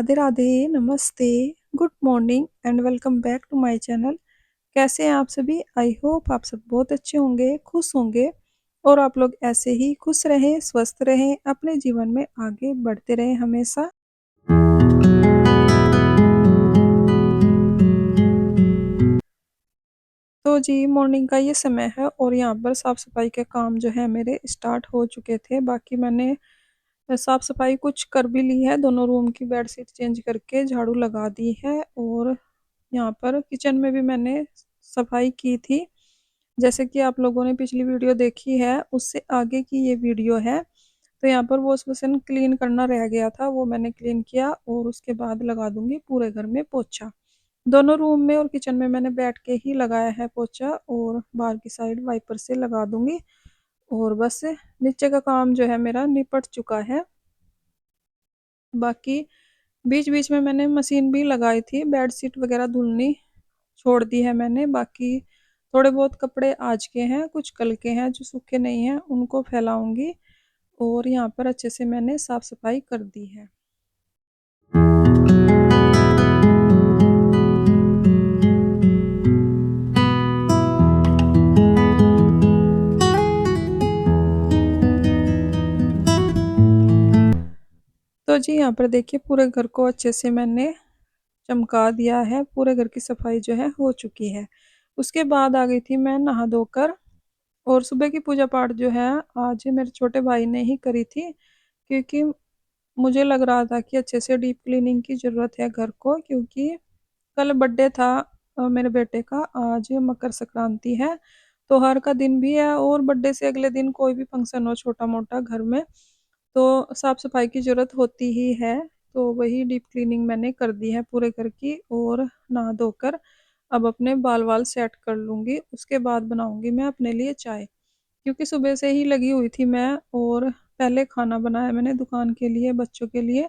राधे राधे, नमस्ते, good morning and welcome back to my channel. कैसे हैं आप सभी? आई होप आप सब बहुत अच्छे होंगे, खुश होंगे और आप लोग ऐसे ही खुश रहें, स्वस्थ रहें, अपने जीवन में आगे बढ़ते रहें हमेशा। तो जी मॉर्निंग का ये समय है और यहाँ पर साफ सफाई के काम जो है मेरे स्टार्ट हो चुके थे। बाकी मैंने साफ सफाई कुछ कर भी ली है, दोनों रूम की बेडशीट चेंज करके झाड़ू लगा दी है और यहाँ पर किचन में भी मैंने सफाई की थी। जैसे कि आप लोगों ने पिछली वीडियो देखी है, उससे आगे की ये वीडियो है। तो यहाँ पर वॉश बेसिन क्लीन करना रह गया था, वो मैंने क्लीन किया और उसके बाद लगा दूंगी पूरे घर में पोछा। दोनों रूम में और किचन में मैंने बैठ के ही लगाया है पोछा और बाहर की साइड वाइपर से लगा दूंगी। और बस नीचे का काम जो है मेरा निपट चुका है। बाकी बीच बीच में मैंने मशीन भी लगाई थी, बेडशीट वगैरह धुलनी छोड़ दी है मैंने। बाकी थोड़े बहुत कपड़े आज के हैं, कुछ कल के हैं जो सूखे नहीं हैं, उनको फैलाऊंगी। और यहाँ पर अच्छे से मैंने साफ सफाई कर दी है। तो जी यहाँ पर देखिए पूरे घर को अच्छे से मैंने चमका दिया है, पूरे घर की सफाई जो है हो चुकी है। उसके बाद आ गई थी मैं नहा धोकर और सुबह की पूजा पाठ जो है आज मेरे छोटे भाई ने ही करी थी, क्योंकि मुझे लग रहा था कि अच्छे से डीप क्लीनिंग की ज़रूरत है घर को, क्योंकि कल बर्थडे था मेरे बेटे का, आज मकर संक्रांति है, त्योहार का दिन भी है और बर्थडे से अगले दिन कोई भी फंक्शन हो छोटा मोटा घर में तो साफ सफाई की ज़रूरत होती ही है। तो वही डीप क्लीनिंग मैंने कर दी है पूरे घर की और नहा धोकर अब अपने बाल वाल सेट कर लूँगी। उसके बाद बनाऊँगी मैं अपने लिए चाय, क्योंकि सुबह से ही लगी हुई थी मैं। और पहले खाना बनाया मैंने दुकान के लिए, बच्चों के लिए।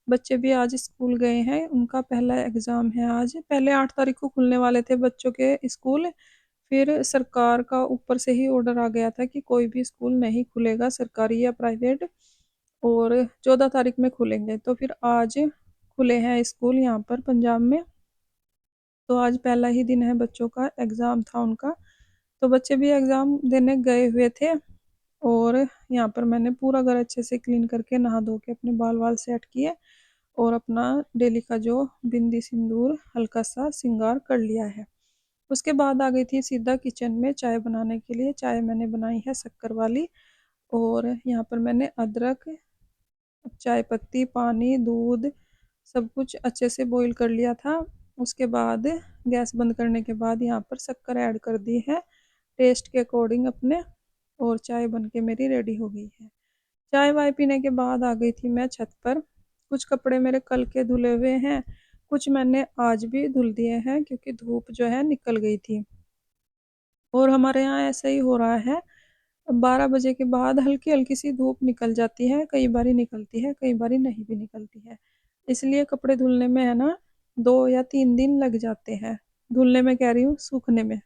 बच्चे भी आज स्कूल गए हैं, उनका पहला एग्ज़ाम है आज। पहले 8 तारीख को खुलने वाले थे बच्चों के स्कूल, फिर सरकार का ऊपर से ही ऑर्डर आ गया था कि कोई भी स्कूल नहीं खुलेगा, सरकारी या प्राइवेट, और 14 तारीख में खुलेंगे। तो फिर आज खुले हैं स्कूल यहाँ पर पंजाब में। तो आज पहला ही दिन है, बच्चों का एग्ज़ाम था उनका, तो बच्चे भी एग्ज़ाम देने गए हुए थे। और यहाँ पर मैंने पूरा घर अच्छे से क्लीन करके नहा धो के अपने बाल वाल सेट किए और अपना डेली का जो बिंदी सिंदूर हल्का सा श्रृंगार कर लिया है। उसके बाद आ गई थी सीधा किचन में चाय बनाने के लिए। चाय मैंने बनाई है शक्कर वाली और यहाँ पर मैंने अदरक, चाय पत्ती, पानी, दूध सब कुछ अच्छे से बॉईल कर लिया था। उसके बाद गैस बंद करने के बाद यहाँ पर शक्कर ऐड कर दी है टेस्ट के अकॉर्डिंग अपने, और चाय बन के मेरी रेडी हो गई है। चाय वाय पीने के बाद आ गई थी मैं छत पर। कुछ कपड़े मेरे कल के धुले हुए हैं, कुछ मैंने आज भी धुल दिए हैं क्योंकि धूप जो है निकल गई थी। और हमारे यहाँ ऐसा ही हो रहा है, 12 बजे के बाद हल्की हल्की सी धूप निकल जाती है, कई बारी निकलती है, कई बारी नहीं भी निकलती है। इसलिए कपड़े धुलने में है ना 2 या 3 दिन लग जाते हैं, धुलने में कह रही हूँ, सूखने में।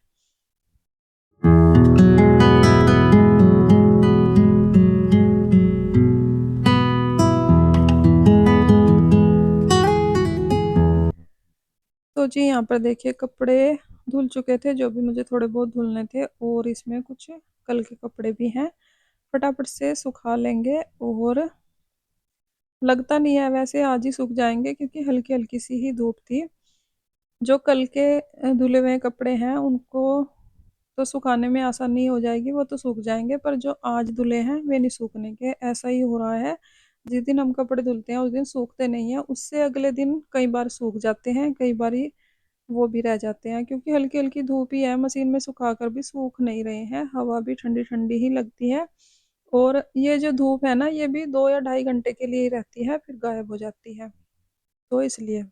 तो जी यहाँ पर देखिए कपड़े धुल चुके थे जो भी मुझे थोड़े बहुत धुलने थे, और इसमें कुछ कल के कपड़े भी हैं, फटाफट से सुखा लेंगे। और लगता नहीं है वैसे आज ही सूख जाएंगे क्योंकि हल्की हल्की सी ही धूप थी। जो कल के धुले हुए कपड़े हैं उनको तो सुखाने में आसानी हो जाएगी, वो तो सूख जाएंगे, पर जो आज धुले हैं वे नहीं सूखने के। ऐसा ही हो रहा है, जिस दिन हम कपड़े धुलते हैं उस दिन सूखते नहीं हैं, उससे अगले दिन कई बार सूख जाते हैं, कई बार वो भी रह जाते हैं, क्योंकि हल्की हल्की धूप ही है, मशीन में सुखा कर भी सूख नहीं रहे हैं, हवा भी ठंडी ठंडी ही लगती है। और ये जो धूप है ना ये भी 2 या ढाई घंटे के लिए ही रहती है, फिर गायब हो जाती है, तो इसलिए।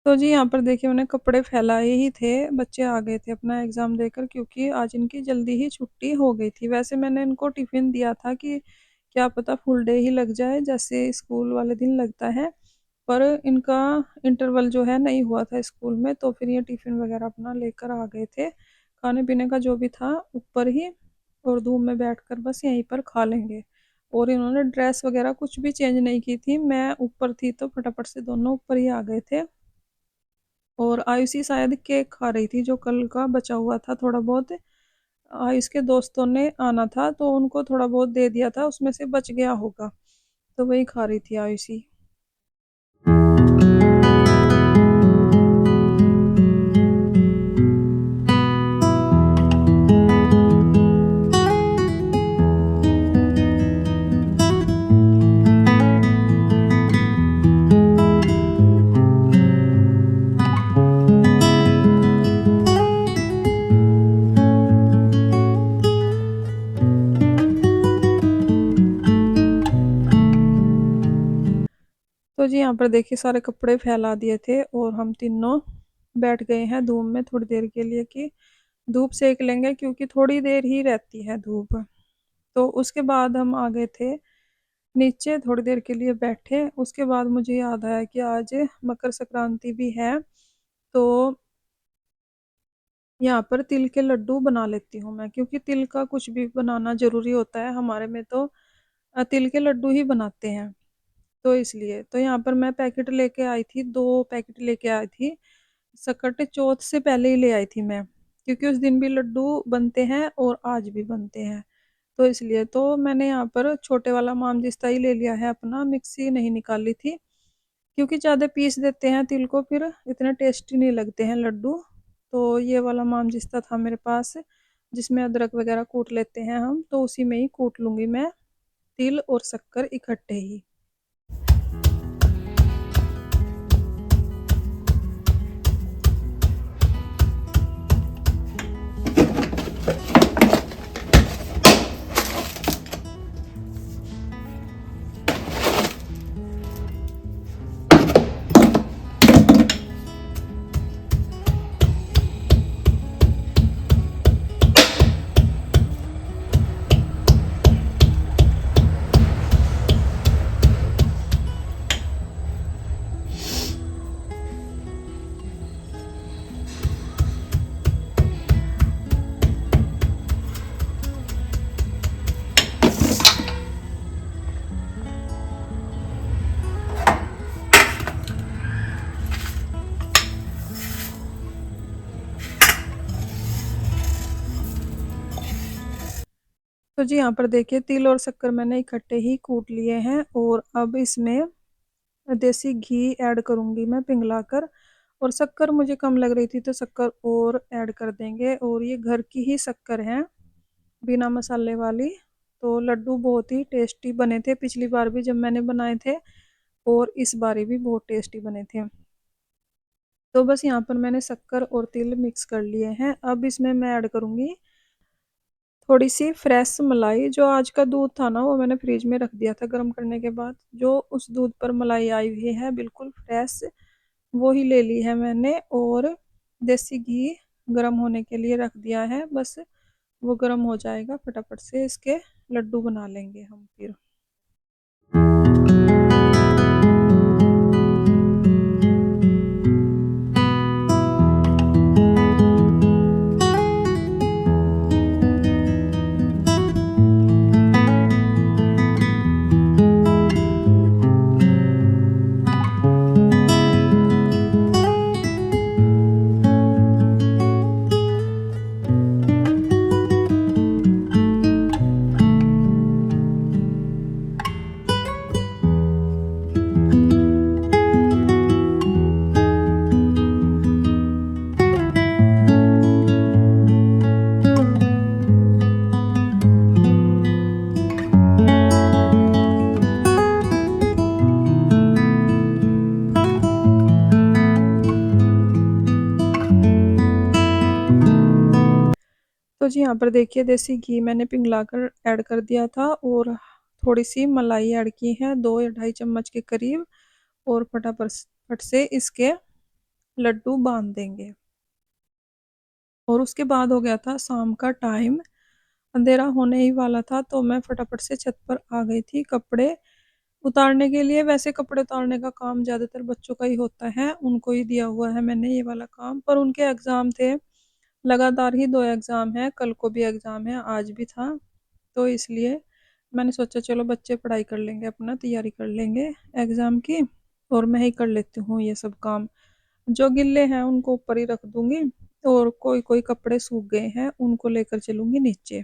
तो जी यहाँ पर देखिए मैंने कपड़े फैलाए ही थे, बच्चे आ गए थे अपना एग्ज़ाम देकर, क्योंकि आज इनकी जल्दी ही छुट्टी हो गई थी। वैसे मैंने इनको टिफ़िन दिया था कि क्या पता फुल डे ही लग जाए जैसे स्कूल वाले दिन लगता है। पर इनका इंटरवल जो है नहीं हुआ था स्कूल में, तो फिर ये टिफ़िन वगैरह अपना लेकर आ गए थे। खाने पीने का जो भी था ऊपर ही, और धूप में बैठकर बस यहीं पर खा लेंगे। और इन्होंने ड्रेस वगैरह कुछ भी चेंज नहीं की थी, मैं ऊपर थी तो फटाफट से दोनों ऊपर ही आ गए थे। और आयुषी शायद केक खा रही थी जो कल का बचा हुआ था थोड़ा बहुत। आयुष के दोस्तों ने आना था तो उनको थोड़ा बहुत दे दिया था, उसमें से बच गया होगा, तो वही खा रही थी आयुषी। तो जी यहाँ पर देखिए सारे कपड़े फैला दिए थे और हम तीनों बैठ गए हैं धूप में थोड़ी देर के लिए कि धूप सेक लेंगे, क्योंकि थोड़ी देर ही रहती है धूप। तो उसके बाद हम आ गए थे नीचे, थोड़ी देर के लिए बैठे। उसके बाद मुझे याद आया कि आज मकर संक्रांति भी है, तो यहाँ पर तिल के लड्डू बना लेती हूँ मैं, क्योंकि तिल का कुछ भी बनाना ज़रूरी होता है हमारे में, तो तिल के लड्डू ही बनाते हैं। तो इसलिए तो यहाँ पर मैं पैकेट लेके आई थी, 2 पैकेट लेके आई थी। सकट चौथ से पहले ही ले आई थी मैं, क्योंकि उस दिन भी लड्डू बनते हैं और आज भी बनते हैं। तो इसलिए तो मैंने यहाँ पर छोटे वाला मामजिस्ता ही ले लिया है अपना, मिक्सी नहीं निकाली थी, क्योंकि ज़्यादा पीस देते हैं तिल को फिर इतने टेस्टी नहीं लगते हैं लड्डू। तो ये वाला मामजिस्ता था मेरे पास, जिसमें अदरक वगैरह कूट लेते हैं हम, तो उसी में ही कूट लूँगी मैं तिल और शक्कर इकट्ठे ही। तो जी यहाँ पर देखिए तिल और शक्कर मैंने इकट्ठे ही कूट लिए हैं, और अब इसमें देसी घी ऐड करूँगी मैं पिघलाकर। और शक्कर मुझे कम लग रही थी तो शक्कर और ऐड कर देंगे, और ये घर की ही शक्कर है बिना मसाले वाली। तो लड्डू बहुत ही टेस्टी बने थे पिछली बार भी जब मैंने बनाए थे, और इस बार भी बहुत टेस्टी बने थे। तो बस यहाँ पर मैंने शक्कर और तिल मिक्स कर लिए हैं। अब इसमें मैं ऐड करूँगी थोड़ी सी फ्रेश मलाई। जो आज का दूध था ना वो मैंने फ्रिज में रख दिया था गर्म करने के बाद, जो उस दूध पर मलाई आई हुई है बिल्कुल फ्रेश, वो ही ले ली है मैंने। और देसी घी गर्म होने के लिए रख दिया है, बस वो गर्म हो जाएगा फटाफट से इसके लड्डू बना लेंगे हम फिर। तो जी यहाँ पर देखिए देसी घी मैंने पिघलाकर ऐड कर दिया था, और थोड़ी सी मलाई ऐड की है 2 या ढाई चम्मच के करीब, और फटाफट से इसके लड्डू बांध देंगे। और उसके बाद हो गया था शाम का टाइम, अंधेरा होने ही वाला था, तो मैं फटाफट से छत पर आ गई थी कपड़े उतारने के लिए। वैसे कपड़े उतारने का काम ज़्यादातर बच्चों का ही होता है, उनको ही दिया हुआ है मैंने ये वाला काम। पर उनके एग्ज़ाम थे, लगातार ही 2 एग्ज़ाम हैं, कल को भी एग्ज़ाम है, आज भी था। तो इसलिए मैंने सोचा चलो बच्चे पढ़ाई कर लेंगे, अपना तैयारी कर लेंगे एग्ज़ाम की, और मैं ही कर लेती हूँ ये सब काम। जो गिल्ले हैं उनको ऊपर ही रख दूँगी, और कोई-कोई कपड़े सूख गए हैं, उनको लेकर चलूँगी नीचे।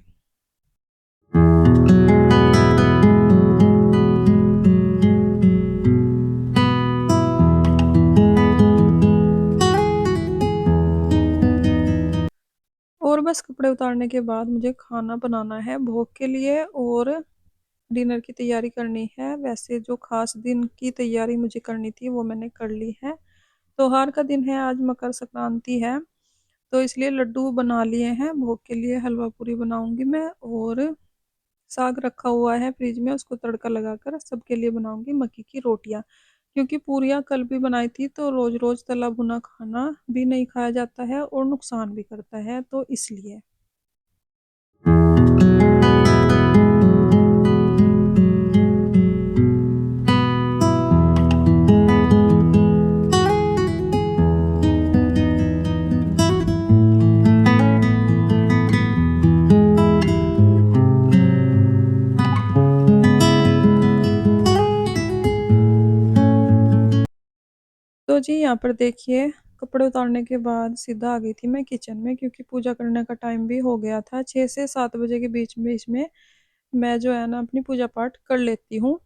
और बस कपड़े उतारने के बाद मुझे खाना बनाना है भोग के लिए, और डिनर की तैयारी करनी है। वैसे जो ख़ास दिन की तैयारी मुझे करनी थी वो मैंने कर ली है। त्योहार का दिन है, आज मकर संक्रांति है, तो इसलिए लड्डू बना लिए हैं, भोग के लिए हलवा पूरी बनाऊँगी मैं, और साग रखा हुआ है फ्रिज में, उसको तड़का लगाकर सबके लिए बनाऊँगी मक्की की रोटियाँ। क्योंकि पूरियाँ कल भी बनाई थी, तो रोज़-रोज़ तला भुना खाना भी नहीं खाया जाता है और नुकसान भी करता है, तो इसलिए। तो जी यहाँ पर देखिए, कपड़े उतारने के बाद सीधा आ गई थी मैं किचन में, क्योंकि पूजा करने का टाइम भी हो गया था। 6 से 7 बजे के बीच-बीच में मैं जो है ना अपनी पूजा पाठ कर लेती हूँ।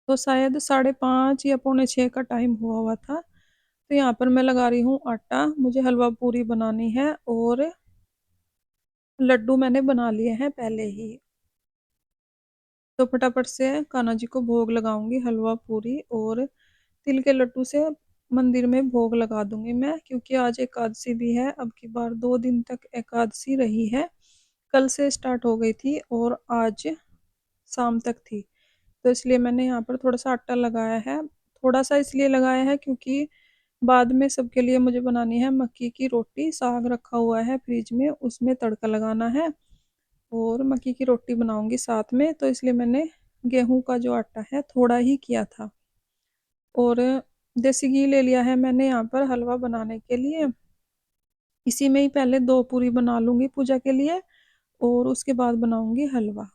तो शायद 5:30 या पौने 6 का टाइम हुआ हुआ था। तो यहाँ पर मैं लगा रही हूँ आटा, मुझे हलवा पूरी बनानी है, और लड्डू मैंने बना लिए हैं पहले ही। तो फटाफट से कान्हा जी को भोग लगाऊँगी, हलवा पूरी और तिल के लड्डू से मंदिर में भोग लगा दूँगी मैं, क्योंकि आज एकादशी भी है। अब की बार 2 दिन तक एकादशी रही है। कल से स्टार्ट हो गई थी और आज शाम तक थी। तो इसलिए मैंने यहाँ पर थोड़ा-सा आटा लगाया है। थोड़ा-सा इसलिए लगाया है क्योंकि बाद में सबके लिए मुझे बनानी है मक्की की रोटी, साग रखा हुआ है फ्रिज में, उसमें तड़का लगाना है, और मक्की की रोटी बनाऊँगी साथ में। तो इसलिए मैंने गेहूँ का जो आटा है थोड़ा ही किया था, और देसी घी ले लिया है मैंने यहाँ पर हलवा बनाने के लिए। इसी में ही पहले 2 पूरी बना लूँगी पूजा के लिए, और उसके बाद बनाऊँगी हलवा।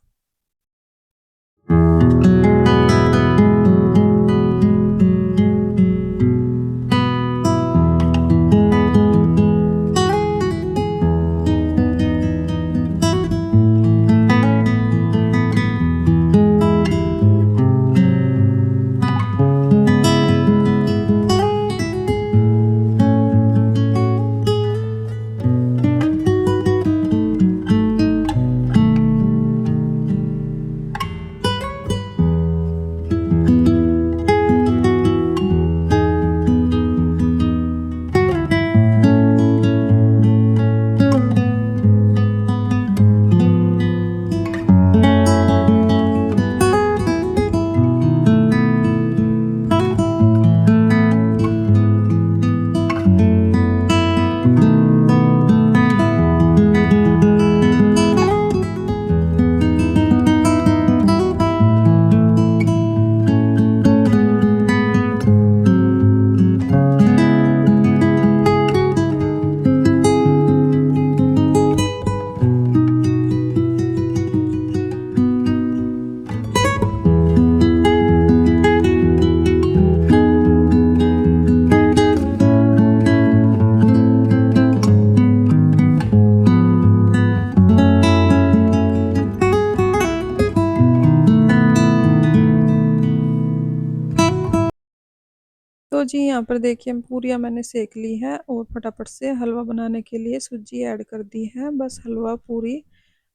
तो जी यहाँ पर देखिए पूरियाँ मैंने सेक ली है, और फटाफट से हलवा बनाने के लिए सूजी ऐड कर दी है। बस हलवा पूरी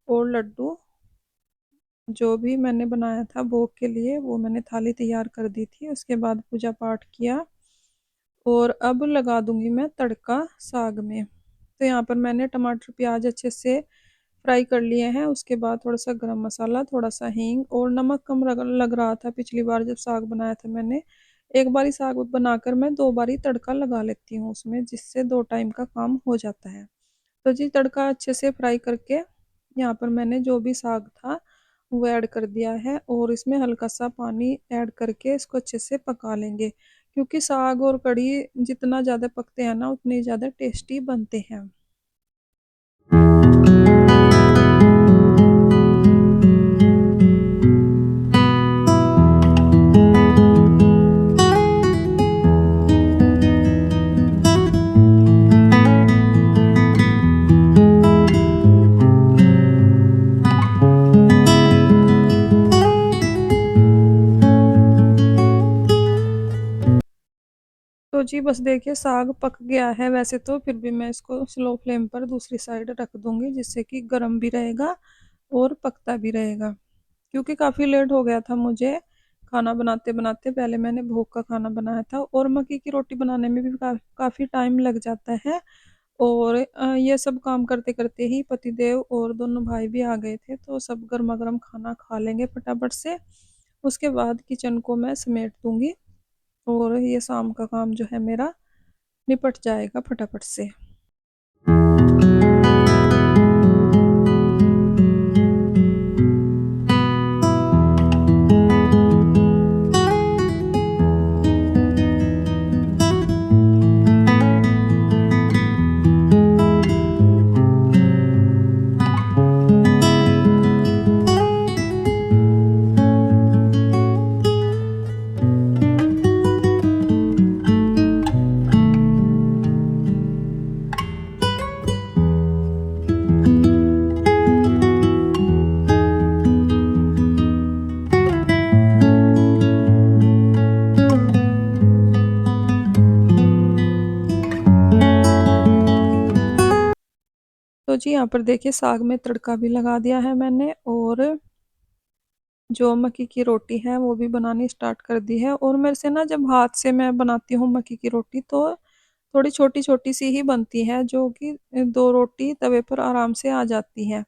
और लड्डू जो भी मैंने बनाया था भोग के लिए, वो मैंने थाली तैयार कर दी थी। उसके बाद पूजा पाठ किया, और अब लगा दूंगी मैं तड़का साग में। तो यहाँ पर मैंने टमाटर प्याज अच्छे से फ्राई कर लिए हैं। उसके बाद थोड़ा सा गरम मसाला, थोड़ा सा हींग, और नमक कम लग रहा था पिछली बार जब साग बनाया था मैंने। एक बारी साग बनाकर मैं 2 बारी तड़का लगा लेती हूँ उसमें, जिससे 2 टाइम का काम हो जाता है। तो जी तड़का अच्छे से फ्राई करके यहाँ पर मैंने जो भी साग था वो ऐड कर दिया है और इसमें हल्का सा पानी ऐड करके इसको अच्छे से पका लेंगे, क्योंकि साग और कढ़ी जितना ज़्यादा पकते हैं ना उतनी ज़्यादा टेस्टी बनते हैं। तो जी बस देखिए साग पक गया है वैसे तो, फिर भी मैं इसको स्लो फ्लेम पर दूसरी साइड रख दूंगी, जिससे कि गर्म भी रहेगा और पकता भी रहेगा। क्योंकि काफ़ी लेट हो गया था मुझे खाना बनाते बनाते, पहले मैंने भोग का खाना बनाया था और मक्की की रोटी बनाने में भी काफ़ी टाइम लग जाता है। और ये सब काम करते करते ही पतिदेव और दोनों भाई भी आ गए थे, तो सब गर्मा गर्म खाना खा लेंगे फटाफट से। उसके बाद किचन को मैं समेट दूंगी और ये शाम का काम जो है मेरा निपट जाएगा फटाफट से। तो जी यहाँ पर देखिए साग में तड़का भी लगा दिया है मैंने, और जो मक्की की रोटी है वो भी बनानी स्टार्ट कर दी है। और मेरे से ना जब हाथ से मैं बनाती हूँ मक्की की रोटी तो थोड़ी छोटी छोटी सी ही बनती है, जो कि दो रोटी तवे पर आराम से आ जाती है।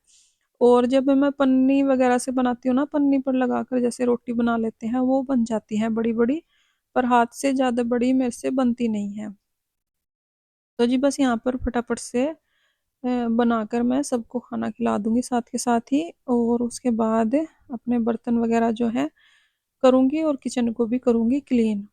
और जब मैं पन्नी वगैरह से बनाती हूँ ना, पन्नी पर लगाकर जैसे रोटी बना लेते हैं, वो बन जाती है बड़ी बड़ी, पर हाथ से ज़्यादा बड़ी मेरे से बनती नहीं है। तो जी बस यहाँ पर फटाफट से बनाकर मैं सबको खाना खिला दूंगी साथ के साथ ही, और उसके बाद अपने बर्तन वगैरह जो है करूंगी और किचन को भी करूंगी क्लीन।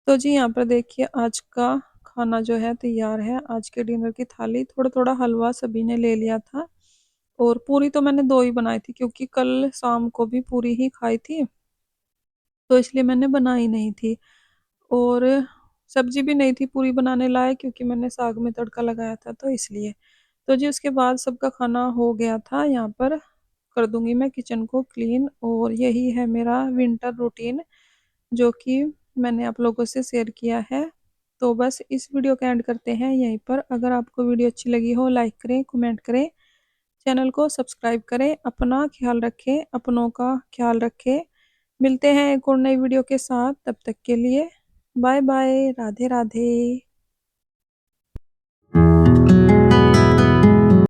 तो जी यहाँ पर देखिए आज का खाना जो है तैयार है। आज के डिनर की थाली, थोड़ा थोड़ा हलवा सभी ने ले लिया था, और पूरी तो मैंने दो ही बनाई थी क्योंकि कल शाम को भी पूरी ही खाई थी, तो इसलिए मैंने बनाई नहीं थी। और सब्जी भी नहीं थी पूरी बनाने लायक, क्योंकि मैंने साग में तड़का लगाया था तो इसलिए। तो जी उसके बाद सबका खाना हो गया था, यहाँ पर कर दूंगी मैं किचन को क्लीन। और यही है मेरा विंटर रूटीन जो कि मैंने आप लोगों से शेयर किया है। तो बस इस वीडियो का एंड करते हैं यहीं पर। अगर आपको वीडियो अच्छी लगी हो लाइक करें, कमेंट करें, चैनल को सब्सक्राइब करें। अपना ख्याल रखें, अपनों का ख्याल रखें। मिलते हैं एक और नई वीडियो के साथ, तब तक के लिए बाय बाय, राधे राधे।